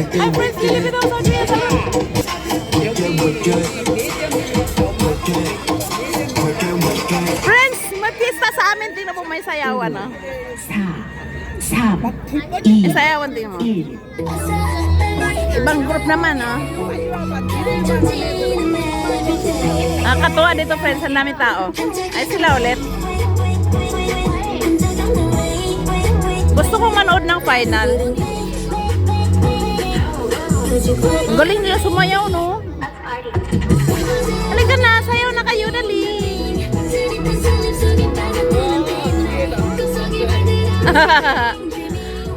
Hi friends, Pilipino sa Kuya. Friends, may pista sa amin. Tingnan mo may sayawan ah. 4, 3, 2, May sayawan tingnan mo. 1. Ibang group naman ah. Nakakatuwa dito friends, ang dami tao. Ay sila ulit. Gusto kong manood ng final. Ang galing nila sumayaw, no? Halika na, sayaw na kayo, dali.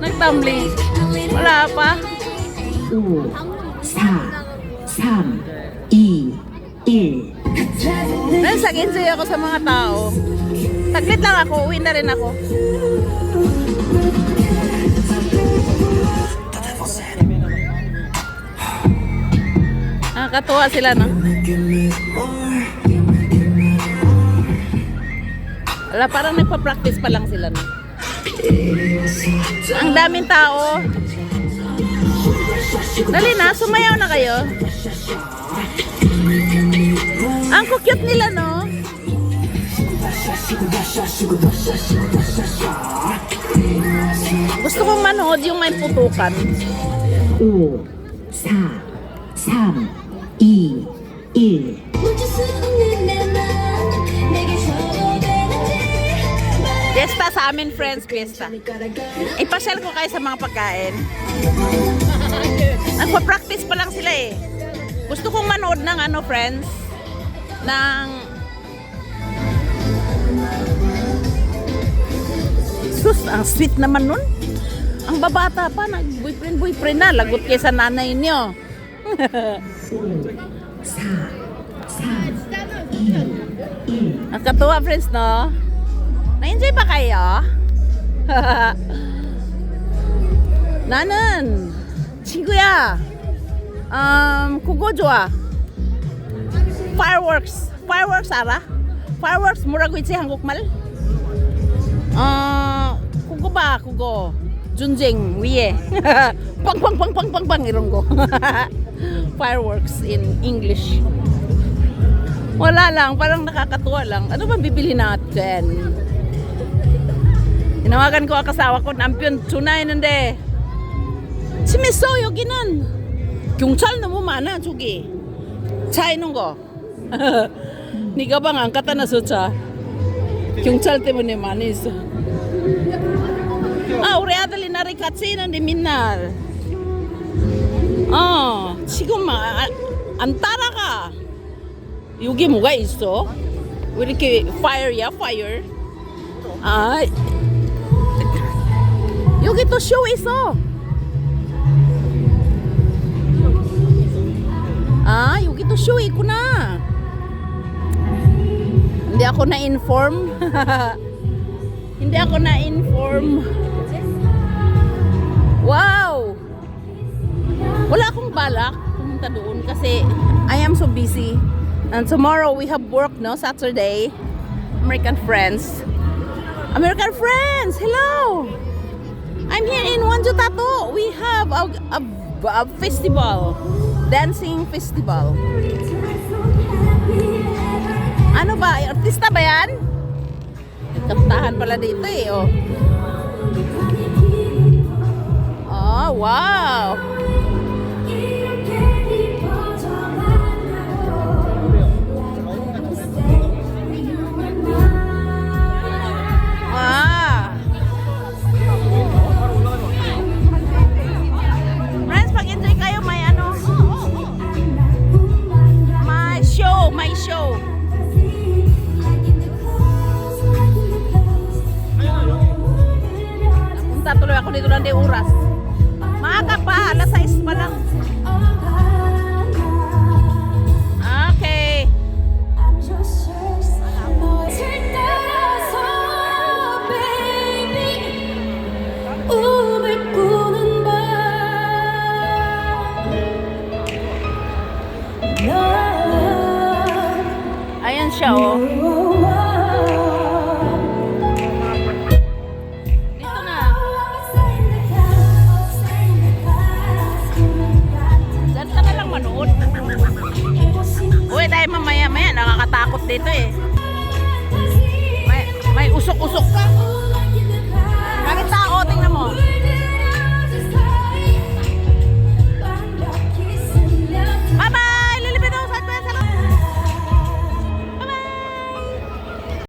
Nagtumbling. Wala pa. 5, 4, 3, 2, 1. Friends, nag-enjoy ako sa mga tao. Taglit lang ako, uwi na rin ako. Nakakatuwa sila, no? Wala, parang nagpa-practice pa lang sila, no? Ang daming tao. Dali na, sumayaw na kayo. Ang cute nila, no? Gusto kong manood yung may putukan. 5, 4, 3, 2, 1. Fiesta sa amin, friends, fiesta. Ipasyal ko kayo sa mga pagkain. Nagpa-practice pa lang sila eh. Gusto kong manood ng ano, friends, ng sus, ang sweet naman nun. Ang babata pa, nag-boyfriend na, lagot kayo sa nanay niyo. Nakakatuwa, friends, no? Na-enjoy ba kayo? 나는 친구야. 그거 좋아. Fireworks. Fireworks 알아? Fireworks 뭐라고 있지 한국말? 그거 봐, 그거. 전쟁 위에. 빵빵빵빵빵빵 이런 거. Fireworks in English. Wala lang, parang nakakatuwa lang. Ano ba bibili natin? Tinawagan ko ang kasawa ko, 남편 전화했는데 심했어 여기는 경찰 너무 많아 저기 차 있는 거. 네 가방 안 갖다 놨어 차. 경찰 때문에 많이 있어. 우리 아들이 나를 같이 있는데 맨날 지금 안 따라가. 여기 뭐가 있어? 왜 이렇게 fire야 fire? 여기 또 쇼 있어. 여기 또 쇼 있구나. Hindi ako na-inform. Hindi ako na-inform. Wow! Wala akong balak pumunta doon kasi I am so busy. And tomorrow we have work, no? Saturday. American friends. American friends! Hello! I'm here in Wonju Tato. We have a festival. Dancing festival. Ano ba? Artista ba yan? Kantahan pala dito eh. Oh, wow! Friends, pag-enjoy kayo, may ano, may show. Napunta tuloy ako dito ng oras. Maaga pa, alas 6 pa lang. Okay. Ayan siya, oh. Dito na. dito eh. May usok-usok ka.